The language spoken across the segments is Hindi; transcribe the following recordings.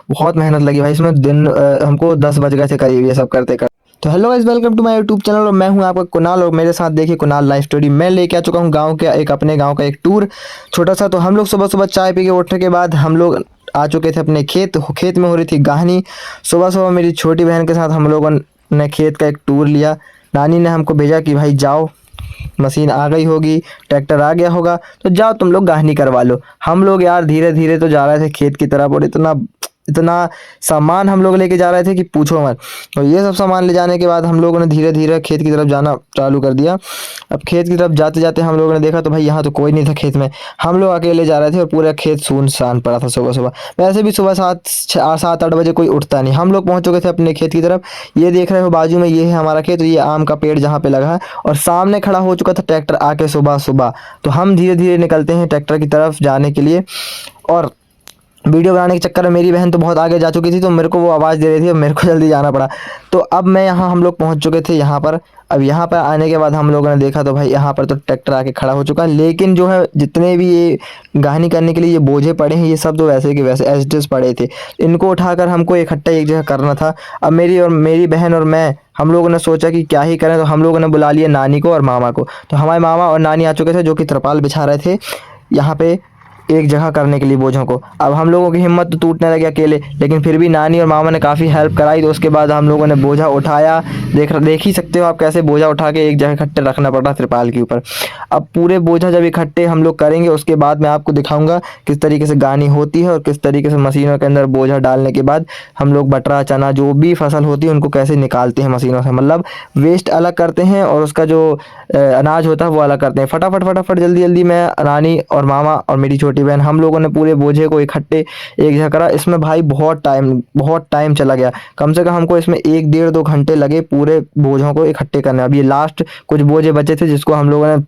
बहुत मेहनत लगी भाई इसमें। दिन हमको 10 बज गए थे करीब ये सब करते करते। तो hello guys, welcome to my YouTube channel और मैं हूं आपका कुणाल और मेरे साथ देखिए कुणाल लाइफ स्टोरी। मैं लेके आ चुका हूं गांव के अपने गांव का एक टूर छोटा सा। तो हम लोग सुबह सुबह चाय पी के उठने के बाद हम लोग आ चुके थे अपने खेत। खेत में हो रही थी गाहनी। सुबह सुबह मेरी छोटी बहन के साथ हम लोगों ने खेत का एक टूर लिया। नानी ने हमको भेजा कि भाई जाओ, मशीन आ गई होगी, ट्रैक्टर आ गया होगा, तो जाओ तुम लोग गाहनी करवा लो। हम लोग यार धीरे धीरे तो जा रहे थे खेत की तरफ और इतना इतना सामान हम लोग लेके जा रहे थे कि पूछो मत। और ये सब सामान ले जाने के बाद हम लोगों ने धीरे धीरे खेत की तरफ जाना चालू कर दिया। अब खेत की तरफ जाते जाते हम लोगों ने देखा तो भाई यहाँ तो कोई नहीं था खेत में। हम लोग अकेले जा रहे थे और पूरा खेत सुनसान पड़ा था सुबह सुबह। वैसे भी सुबह 7 8 बजे कोई उठता नहीं। हम लोग पहुंच चुके थे अपने खेत की तरफ। ये देख रहे हो बाजू में, ये है हमारा खेत। ये आम का पेड़ जहाँ पे लगा है और सामने खड़ा हो चुका था ट्रैक्टर आके सुबह सुबह। तो हम धीरे धीरे निकलते हैं ट्रैक्टर की तरफ जाने के लिए। और वीडियो बनाने के चक्कर में मेरी बहन तो बहुत आगे जा चुकी थी, तो मेरे को वो आवाज़ दे रही थी और मेरे को जल्दी जाना पड़ा। तो अब मैं यहाँ, हम लोग पहुँच चुके थे यहाँ पर। अब यहाँ पर आने के बाद हम लोगों ने देखा तो भाई यहाँ पर तो ट्रैक्टर आके खड़ा हो चुका है। लेकिन जो है जितने भी ये गाहनी करने के लिए ये बोझे पड़े हैं, ये सब तो वैसे के वैसे एज इट इज़ पड़े थे। इनको उठाकर हमको इकट्ठा एक जगह करना था। अब मेरी बहन और मैं, हम लोगों ने सोचा कि क्या ही करें, तो हम लोगों ने बुला लिया नानी को और मामा को। तो हमारे मामा और नानी आ चुके थे जो कि तिरपाल बिछा रहे थे यहाँ पे एक जगह करने के लिए बोझों को। अब हम लोगों की हिम्मत तो टूटने लगी अकेले, लेकिन फिर भी नानी और मामा ने काफ़ी हेल्प कराई। तो उसके बाद हम लोगों ने बोझा उठाया। देख ही सकते हो आप कैसे बोझा उठा के एक जगह इकट्ठे रखना पड़ा तिरपाल के ऊपर। अब पूरे बोझा जब इकट्ठे हम लोग करेंगे उसके बाद मैं आपको दिखाऊंगा किस तरीके से गानी होती है और किस तरीके से मशीनों के अंदर बोझा डालने के बाद हम लोग बटरा चना जो भी फसल होती है उनको कैसे निकालते हैं मशीनों से। मतलब वेस्ट अलग करते हैं और उसका जो अनाज होता है वो अलग करते हैं। फटाफट फटाफट जल्दी जल्दी मैं, नानी और मामा और मेरी छोटी बहन, हम लोगों ने पूरे बोझे को इकट्ठे एक जगह करा। इसमें भाई बहुत टाइम चला गया। कम से कम हमको इसमें 1 1.5 2 घंटे लगे पूरे बोझों को इकट्ठे करने। अब ये लास्ट कुछ बोझे बचे थे जिसको हम लोगों ने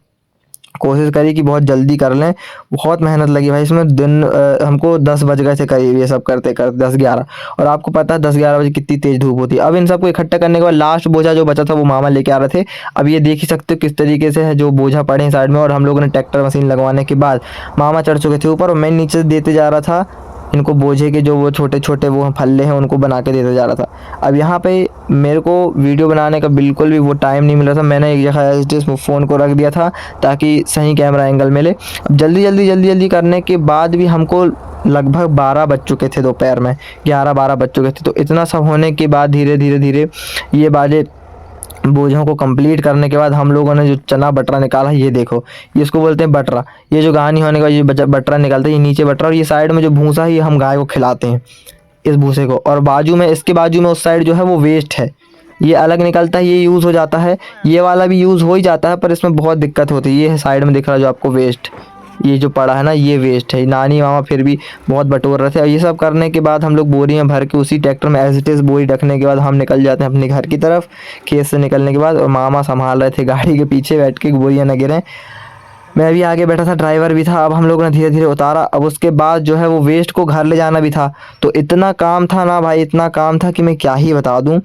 कोशिश करी कि बहुत जल्दी कर लें। बहुत मेहनत लगी भाई इसमें। दिन हमको 10 बज गए थे करीब ये सब करते करते, 10 11। और आपको पता है 10 11 बजे कितनी तेज धूप होती है। अब इन सबको इकट्ठा करने के बाद लास्ट बोझा जो बचा था वो मामा लेके आ रहे थे। अब ये देख ही सकते हो किस तरीके से है जो बोझा पड़े हैं साइड में। और हम लोगों ने ट्रैक्टर मशीन लगवाने के बाद मामा चढ़ चुके थे ऊपर और मैं नीचे देते जा रहा था इनको बोझे के जो वो छोटे छोटे वो फल्ले हैं उनको बना के देते जा रहा था। अब यहाँ पे मेरे को वीडियो बनाने का बिल्कुल भी वो टाइम नहीं मिल रहा था। मैंने एक जगह फ़ोन को रख दिया था ताकि सही कैमरा एंगल मिले। अब जल्दी करने के बाद भी हमको लगभग 12 बज चुके थे दोपहर में, 11 12 बज चुके थे। तो इतना सब होने के बाद धीरे ये बाजे बोझों को कंप्लीट करने के बाद हम लोगों ने जो चना बटरा निकाला, ये देखो, ये इसको बोलते हैं बटरा। ये जो गानी होने के बाद ये बटरा निकलता है, ये नीचे बटरा। और ये साइड में जो भूसा है ये हम गाय को खिलाते हैं इस भूसे को। और बाजू में, इसके बाजू में उस साइड जो है वो वेस्ट है, ये अलग निकलता है, ये यूज़ हो जाता है। ये वाला भी यूज़ हो ही जाता है पर इसमें बहुत दिक्कत होती है। ये साइड में दिख रहा है जो आपको वेस्ट, ये जो पड़ा है ना ये वेस्ट है। नानी मामा फिर भी बहुत बटोर रहे थे। और ये सब करने के बाद हम लोग बोरी में भर के उसी ट्रैक्टर में एज इट इज़ बोरी रखने के बाद हम निकल जाते हैं अपने घर की तरफ। खेत से निकलने के बाद और मामा संभाल रहे थे गाड़ी के पीछे बैठ के बोरियाँ न गिरें। मैं भी आगे बैठा था, ड्राइवर भी था। अब हम लोगों ने धीरे धीरे उतारा। अब उसके बाद जो है वो वेस्ट को घर ले जाना भी था। तो इतना काम था ना भाई, इतना काम था कि मैं क्या ही बता दूं।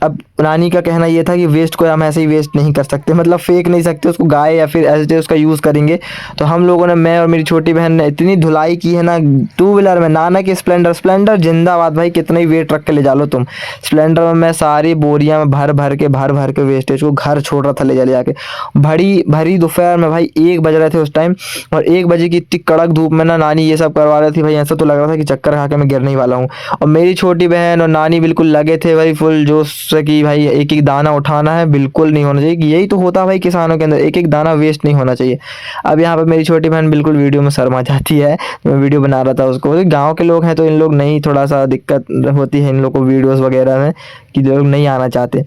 अब नानी का कहना ये था कि वेस्ट को हम ऐसे ही वेस्ट नहीं कर सकते, मतलब फेंक नहीं सकते उसको, गाय या फिर ऐसे उसका यूज़ करेंगे। तो हम लोगों ने, मैं और मेरी छोटी बहन ने इतनी धुलाई की है ना 2 व्हीलर में। नाना की स्प्लेंडर जिंदाबाद भाई, कितना ही वेट रख के ले जा लो तुम। स्प्लेंडर में मैं सारी बोरियाँ में भर के वेस्टेज को घर छोड़ रहा था ले जाके। भरी दोपहर में भाई 1 बज रहे थे उस टाइम। और 1 बजे की इतनी कड़क धूप में ना नानी ये सब करवा रही थी भाई, ऐसा तो लग रहा था कि चक्कर खा के मैं गिरने ही वाला हूँ। और मेरी छोटी बहन और नानी बिल्कुल लगे थे भाई फुल जोश से कि भाई एक एक दाना उठाना है, बिल्कुल नहीं होना चाहिए। कि यही तो होता है भाई किसानों के अंदर, एक एक दाना वेस्ट नहीं होना चाहिए। अब यहाँ पर मेरी छोटी बहन बिल्कुल वीडियो में शर्मा जाती है। मैं वीडियो बना रहा था उसको, गाँव के लोग हैं तो इन लोग नहीं, थोड़ा सा दिक्कत होती है इन लोग को वीडियोज़ वगैरह में कि जो लोग नहीं आना चाहते।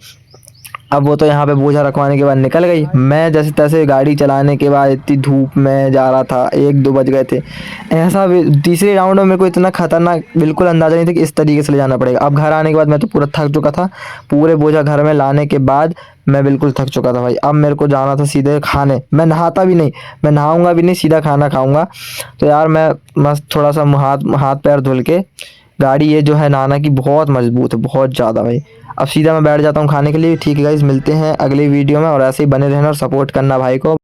अब वो तो यहाँ पे बोझा रखवाने के बाद निकल गई। मैं जैसे तैसे गाड़ी चलाने के बाद इतनी धूप में जा रहा था, 1 2 बज गए थे। ऐसा तीसरे राउंड में मेरे को इतना खतरनाक बिल्कुल अंदाज़ा नहीं था कि इस तरीके से ले जाना पड़ेगा। अब घर आने के बाद मैं तो पूरा थक चुका था। पूरे बोझा घर में लाने के बाद मैं बिल्कुल थक चुका था भाई। अब मेरे को जाना था सीधे खाने। मैं नहाता भी नहीं, मैं नहाऊँगा भी नहीं, सीधा खाना खाऊँगा। तो यार मैं मस्त थोड़ा सा हाथ पैर धुल के, गाड़ी ये जो है नाना की बहुत मजबूत है, बहुत ज़्यादा भाई। अब सीधा मैं बैठ जाता हूँ खाने के लिए। ठीक है गाइस, मिलते हैं अगली वीडियो में और ऐसे ही बने रहना और सपोर्ट करना भाई को।